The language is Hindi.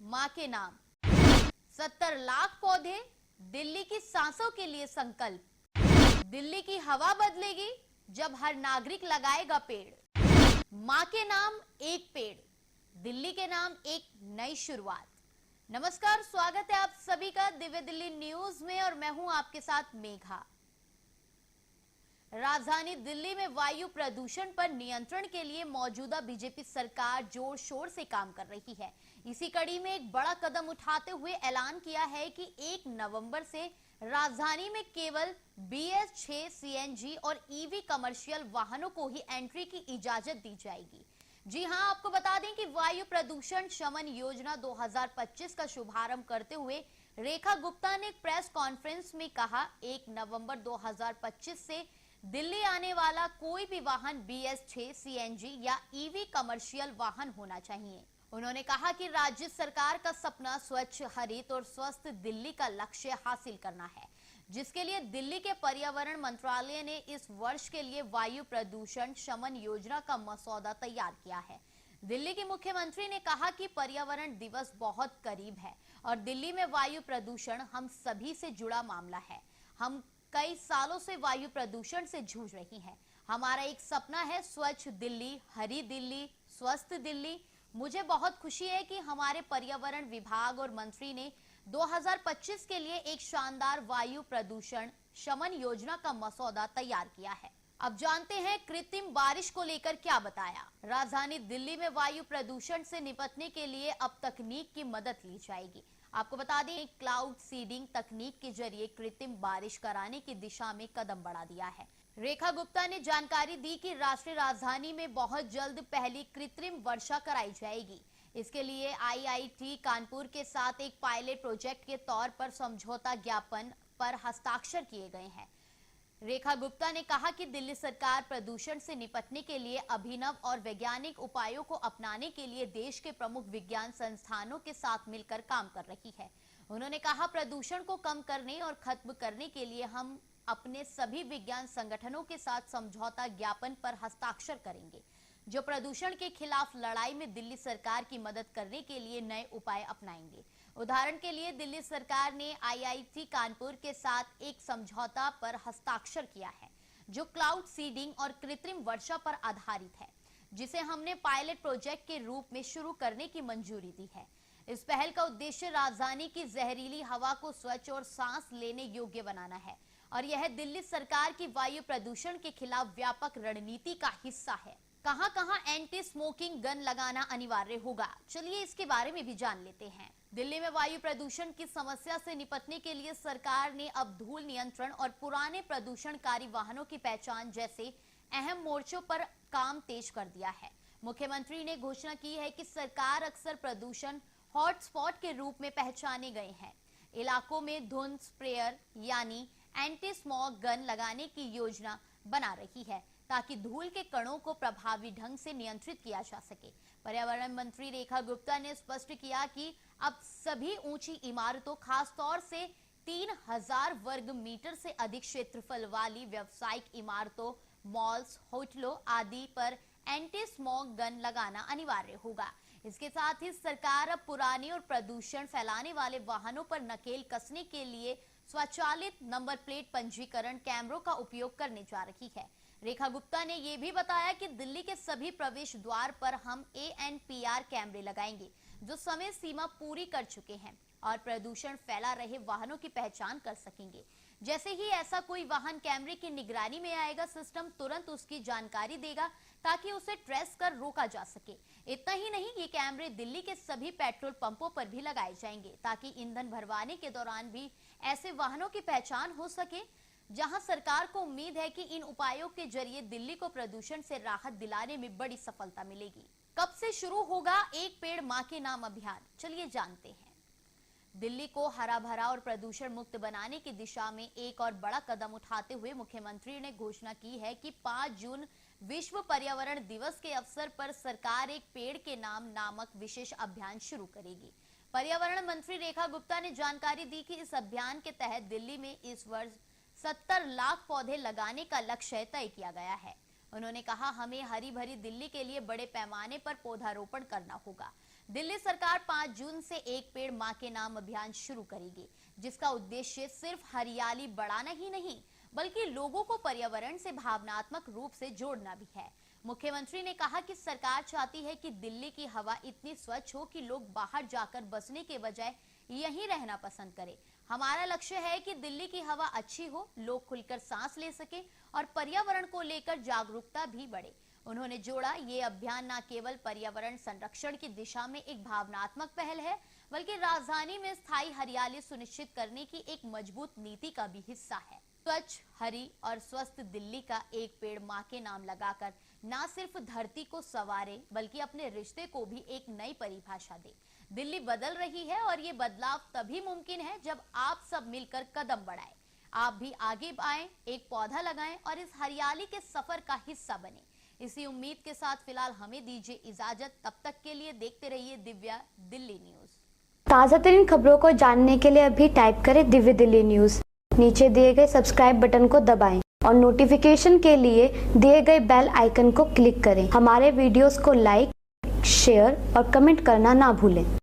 मां के नाम। 70 लाख पौधे, दिल्ली की सांसों के लिए संकल्प। दिल्ली की हवा बदलेगी जब हर नागरिक लगाएगा पेड़। मां के नाम एक पेड़, दिल्ली के नाम एक नई शुरुआत। नमस्कार, स्वागत है आप सभी का दिव्य दिल्ली न्यूज में और मैं हूं आपके साथ मेघा। राजधानी दिल्ली में वायु प्रदूषण पर नियंत्रण के लिए मौजूदा बीजेपी सरकार जोर शोर से काम कर रही है। इसी कड़ी में एक बड़ा कदम उठाते हुए ऐलान किया है कि 1 नवंबर से राजधानी में केवल BS6 CNG और EV कमर्शियल वाहनों को ही एंट्री की इजाजत दी जाएगी। जी हां, आपको बता दें कि वायु प्रदूषण शमन योजना 2025 का शुभारंभ करते हुए रेखा गुप्ता ने एक प्रेस कॉन्फ्रेंस में कहा, 1 नवंबर 2025 से दिल्ली आने वाला कोई भी वाहन BS6 CNG या EV कमर्शियल वाहन होना चाहिए। उन्होंने कहा कि राज्य सरकार का सपना स्वच्छ, हरित और स्वस्थ दिल्ली का लक्ष्य हासिल करना है, जिसके लिए दिल्ली के पर्यावरण मंत्रालय ने इस वर्ष के लिए वायु प्रदूषण शमन योजना का मसौदा तैयार किया है। दिल्ली के मुख्यमंत्री ने कहा कि पर्यावरण दिवस बहुत करीब है और दिल्ली में वायु प्रदूषण हम सभी से जुड़ा मामला है। हम कई सालों से वायु प्रदूषण से जूझ रही हैं। हमारा एक सपना है स्वच्छ दिल्ली, हरी दिल्ली, स्वस्थ दिल्ली। मुझे बहुत खुशी है कि हमारे पर्यावरण विभाग और मंत्री ने 2025 के लिए एक शानदार वायु प्रदूषण शमन योजना का मसौदा तैयार किया है। अब जानते हैं कृत्रिम बारिश को लेकर क्या बताया। राजधानी दिल्ली में वायु प्रदूषण से निपटने के लिए अब तकनीक की मदद ली जाएगी। आपको बता दें, क्लाउड सीडिंग तकनीक के जरिए कृत्रिम बारिश कराने की दिशा में कदम बढ़ा दिया है। रेखा गुप्ता ने जानकारी दी कि राष्ट्रीय राजधानी में बहुत जल्द पहली कृत्रिम वर्षा कराई जाएगी। इसके लिए IIT कानपुर के साथ एक पायलट प्रोजेक्ट के तौर पर समझौता ज्ञापन पर हस्ताक्षर किए गए हैं। रेखा गुप्ता ने कहा कि दिल्ली सरकार प्रदूषण से निपटने के लिए अभिनव और वैज्ञानिक उपायों को अपनाने के लिए देश के प्रमुख विज्ञान संस्थानों के साथ मिलकर काम कर रही है। उन्होंने कहा, प्रदूषण को कम करने और खत्म करने के लिए हम अपने सभी विज्ञान संगठनों के साथ समझौता ज्ञापन पर हस्ताक्षर करेंगे, जो प्रदूषण के खिलाफ लड़ाई में दिल्ली सरकार की मदद करने के लिए नए उपाय अपनाएंगे। उदाहरण के लिए दिल्ली सरकार ने IIT कानपुर के साथ एक समझौता पर हस्ताक्षर किया है, जो क्लाउड सीडिंग और कृत्रिम वर्षा पर आधारित है, जिसे हमने पायलट प्रोजेक्ट के रूप में शुरू करने की मंजूरी दी है। इस पहल का उद्देश्य राजधानी की जहरीली हवा को स्वच्छ और सांस लेने योग्य बनाना है और यह दिल्ली सरकार की वायु प्रदूषण के खिलाफ व्यापक रणनीति का हिस्सा है। कहां-कहां एंटी स्मोकिंग गन लगाना अनिवार्य होगा, चलिए इसके बारे में भी जान लेते हैं। दिल्ली में वायु प्रदूषण की समस्या से निपटने के लिए सरकार ने अब धूल नियंत्रण और पुराने प्रदूषणकारी वाहनों की पहचान जैसे अहम मोर्चों पर काम तेज कर दिया है। मुख्यमंत्री ने घोषणा की है कि सरकार अक्सर प्रदूषण हॉटस्पॉट के रूप में पहचाने गए हैं इलाकों में धुंध स्प्रेयर यानी एंटी स्मॉग गन लगाने की योजना बना रही है, ताकि धूल के कणों को प्रभावी ढंग से नियंत्रित किया जा सके। पर्यावरण मंत्री रेखा गुप्ता ने स्पष्ट किया कि अब सभी ऊंची इमारतों, खासतौर से 3000 वर्ग मीटर से अधिक क्षेत्रफल वाली व्यावसायिक इमारतों, मॉल्स, होटलों आदि पर एंटी स्मॉग गन लगाना अनिवार्य होगा। इसके साथ ही सरकार अब पुराने और प्रदूषण फैलाने वाले वाहनों पर नकेल कसने के लिए स्वचालित नंबर प्लेट पंजीकरण कैमरों का उपयोग करने जा रही है। रेखा गुप्ता ने यह भी बताया कि दिल्ली के सभी प्रवेश द्वार पर हम ANPR कैमरे लगाएंगे, जो समय सीमा पूरी कर चुके हैं और प्रदूषण फैला रहे वाहनों की पहचान कर सकेंगे। जैसे ही ऐसा कोई वाहन कैमरे की निगरानी में आएगा, सिस्टम तुरंत उसकी जानकारी देगा ताकि उसे ट्रेस कर रोका जा सके। इतना ही नहीं, ये कैमरे दिल्ली के सभी पेट्रोल पंपों पर भी लगाए जाएंगे, ताकि ईंधन भरवाने के दौरान भी ऐसे वाहनों की पहचान हो सके। जहां सरकार को उम्मीद है कि इन उपायों के जरिए दिल्ली को प्रदूषण से राहत दिलाने में बड़ी सफलता मिलेगी। कब से शुरू होगा एक पेड़ मां के नाम अभियान, चलिए जानते हैं। दिल्ली को हरा भरा और प्रदूषण मुक्त बनाने की दिशा में एक और बड़ा कदम उठाते हुए मुख्यमंत्री ने घोषणा की है कि 5 जून विश्व पर्यावरण दिवस के अवसर पर सरकार एक पेड़ के नाम नामक विशेष अभियान शुरू करेगी। पर्यावरण मंत्री रेखा गुप्ता ने जानकारी दी कि इस अभियान के तहत दिल्ली में इस वर्ष 70 लाख पौधे लगाने का लक्ष्य तय किया गया है। उन्होंने कहा, हमें हरी भरी दिल्ली के लिए बड़े पैमाने पर पौधारोपण करना होगा। दिल्ली सरकार 5 जून से एक पेड़ मां के नाम अभियान शुरू करेगी, जिसका उद्देश्य सिर्फ हरियाली बढ़ाना ही नहीं बल्कि लोगों को पर्यावरण से भावनात्मक रूप से जोड़ना भी है। मुख्यमंत्री ने कहा कि सरकार चाहती है कि दिल्ली की हवा इतनी स्वच्छ हो कि लोग बाहर जाकर बसने के बजाय यहीं रहना पसंद करें। हमारा लक्ष्य है कि दिल्ली की हवा अच्छी हो, लोग खुलकर सांस ले सके और पर्यावरण को लेकर जागरूकता भी बढ़े। उन्होंने जोड़ा, ये अभियान न केवल पर्यावरण संरक्षण की दिशा में एक भावनात्मक पहल है, बल्कि राजधानी में स्थायी हरियाली सुनिश्चित करने की एक मजबूत नीति का भी हिस्सा है। स्वच्छ, हरी और स्वस्थ दिल्ली का एक पेड़ मां के नाम लगाकर न सिर्फ धरती को संवारे बल्कि अपने रिश्ते को भी एक नई परिभाषा दे। दिल्ली बदल रही है और ये बदलाव तभी मुमकिन है जब आप सब मिलकर कदम बढ़ाएं। आप भी आगे आएं, एक पौधा लगाएं और इस हरियाली के सफर का हिस्सा बने। इसी उम्मीद के साथ फिलहाल हमें दीजिए इजाजत। तब तक के लिए देखते रहिए दिव्या दिल्ली न्यूज। ताज़ा तरीन खबरों को जानने के लिए अभी टाइप करें दिव्य दिल्ली न्यूज। नीचे दिए गए सब्सक्राइब बटन को दबाएं और नोटिफिकेशन के लिए दिए गए बेल आइकन को क्लिक करें। हमारे वीडियोस को लाइक, शेयर और कमेंट करना ना भूलें।